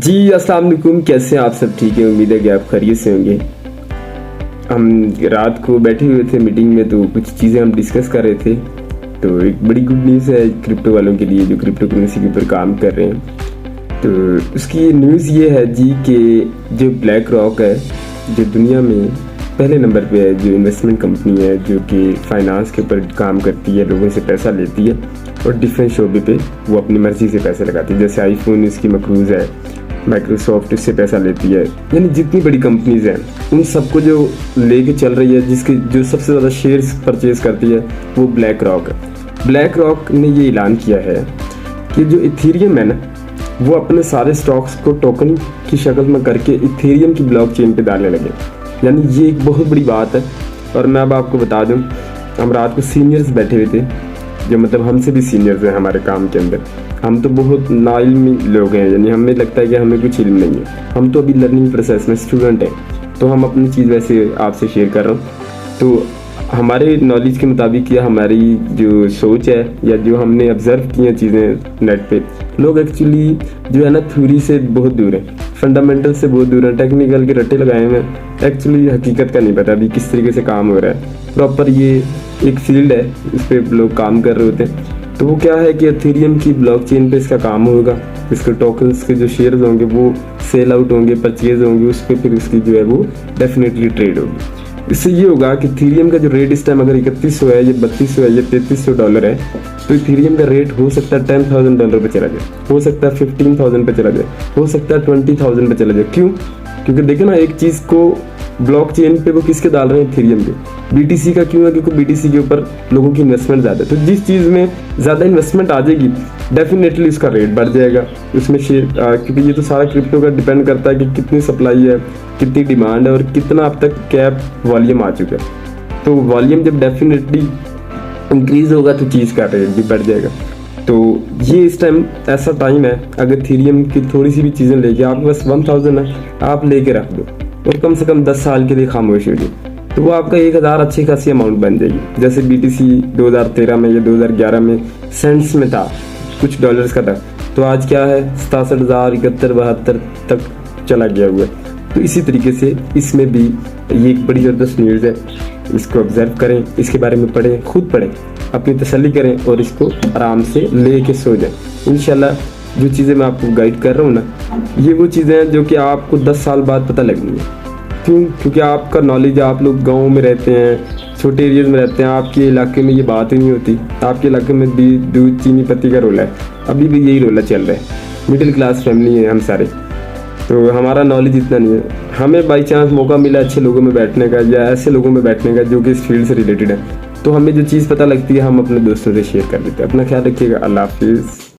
जी अस्सलाम वालेकुम, कैसे हैं आप सब? ठीक है, उम्मीद है कि आप खैरियत से होंगे। हम रात को बैठे हुए थे मीटिंग में, तो कुछ चीज़ें हम डिस्कस कर रहे थे। तो एक बड़ी गुड न्यूज़ है क्रिप्टो वालों के लिए जो क्रिप्टो करेंसी के ऊपर काम कर रहे हैं। तो उसकी न्यूज़ ये है जी कि जो ब्लैक रॉक है, जो दुनिया में पहले नंबर पे है, जो इन्वेस्टमेंट कंपनी है जो कि फाइनेंस के ऊपर काम करती है, लोगों से पैसा लेती है और डिफरेंट शोबे पे वो अपनी मर्जी से पैसे लगाती है। जैसे आईफोन इसकी मकरूज़ है, माइक्रोसॉफ्ट इससे पैसा लेती है, यानी जितनी बड़ी कंपनीज हैं उन सबको जो लेके चल रही है, जिसके जो सबसे ज़्यादा शेयर्स परचेज करती है वो ब्लैक रॉक है। ब्लैक रॉक ने ये ऐलान किया है कि जो इथेरियम है ना, वो अपने सारे स्टॉक्स को टोकन की शक्ल में करके इथेरियम की ब्लॉकचेन पे डालने लगे। यानी ये एक बहुत बड़ी बात है। और मैं अब आपको बता दूं, हम रात को सीनियर्स बैठे हुए थे, जो मतलब हमसे भी सीनियर्स हैं हमारे काम के अंदर। हम तो बहुत नाइल्मी लोग हैं, यानी हमें लगता है कि हमें कुछ इल्म नहीं है। हम तो अभी लर्निंग प्रोसेस में स्टूडेंट हैं, तो हम अपनी चीज़ वैसे आपसे शेयर कर रहा हूँ। तो हमारे नॉलेज के मुताबिक या हमारी जो सोच है या जो हमने ऑब्ज़र्व की हैं चीज़ें नेट पे, लोग एक्चुअली जो है ना थ्योरी से बहुत दूर हैं, फंडामेंटल से बहुत दूर हैं, टेक्निकल के रट्टे लगाए हुए हैं। एक्चुअली हकीकत का नहीं पता अभी किस तरीके से काम हो रहा है। प्रॉपर ये एक फील्ड है, इस पर लोग काम कर रहे होते हैं। तो वो क्या है कि इथेरियम की ब्लॉकचेन पे इसका काम होगा। इसके टोकन्स के जो शेयर्स होंगे वो सेल आउट होंगे, परचेज होंगे, उस पर फिर उसकी जो है वो डेफिनेटली ट्रेड होगी। इससे ये होगा कि इथेरियम का जो रेट इस टाइम अगर 3100 है, ये 3200 है, ये $3300 है, तो इथेरियम का रेट हो सकता है $10,000 पे चला जाए, हो सकता है 15,000 पे चला जाए, हो सकता है 20,000 पे चला जाए। क्यों? क्योंकि देखे ना, एक चीज़ को ब्लॉकचेन पे वो किसके डाल रहे हैं? इथेरियम पे। बीटीसी का क्यों है? क्योंकि बीटीसी के ऊपर लोगों की इन्वेस्टमेंट ज़्यादा है। तो जिस चीज़ में ज़्यादा इन्वेस्टमेंट आ जाएगी डेफिनेटली उसका रेट बढ़ जाएगा। उसमें क्योंकि ये तो सारा क्रिप्टो का डिपेंड करता है कि कितनी सप्लाई है, कितनी डिमांड है और कितना अब तक कैप वॉल्यूम आ चुका है। तो वॉल्यूम जब डेफिनेटली इंक्रीज होगा तो चीज़ का रेट भी बढ़ जाएगा। तो ये इस टाइम ऐसा टाइम है, अगर इथेरियम की थोड़ी सी भी चीज़ें लेके आपके पास 1000 है, आप लेके रख दो और कम से कम 10 साल के लिए खामोश हो जाए, तो वो आपका 1000 अच्छी खासी अमाउंट बन जाएगी। जैसे बीटीसी 2013 में या 2011 में सेंट्स में था, कुछ डॉलर्स का था, तो आज क्या है 67,000, 71, 72 तक चला गया हुआ है। तो इसी तरीके से इसमें भी ये एक बड़ी ज़बरदस्त न्यूज़ है। इसको ऑब्जर्व करें, इसके बारे में पढ़ें, खुद पढ़ें, अपनी तसल्ली करें और इसको आराम से ले के सो जाएं। इंशाल्लाह जो चीज़ें मैं आपको गाइड कर रहा हूँ ना, ये वो चीज़ें हैं जो कि आपको 10 साल बाद पता लगनी है। क्यों? क्योंकि आपका नॉलेज, आप लोग गाँव में रहते हैं, छोटे एरियाज में रहते हैं, आपके इलाके में ये बात ही नहीं होती। आपके इलाके में भी दूध चीनी पत्ती का रोला है, अभी भी यही रोला चल रहा है। मिडिल क्लास फैमिली है हम सारे, तो हमारा नॉलेज इतना नहीं है। हमें बाई चांस मौका मिला अच्छे लोगों में बैठने का या ऐसे लोगों में बैठने का जो कि इस फील्ड से रिलेटेड है, तो हमें जो चीज़ पता लगती है हम अपने दोस्तों से शेयर कर देते हैं। अपना ख्याल रखिएगा। अल्लाह हाफिज़।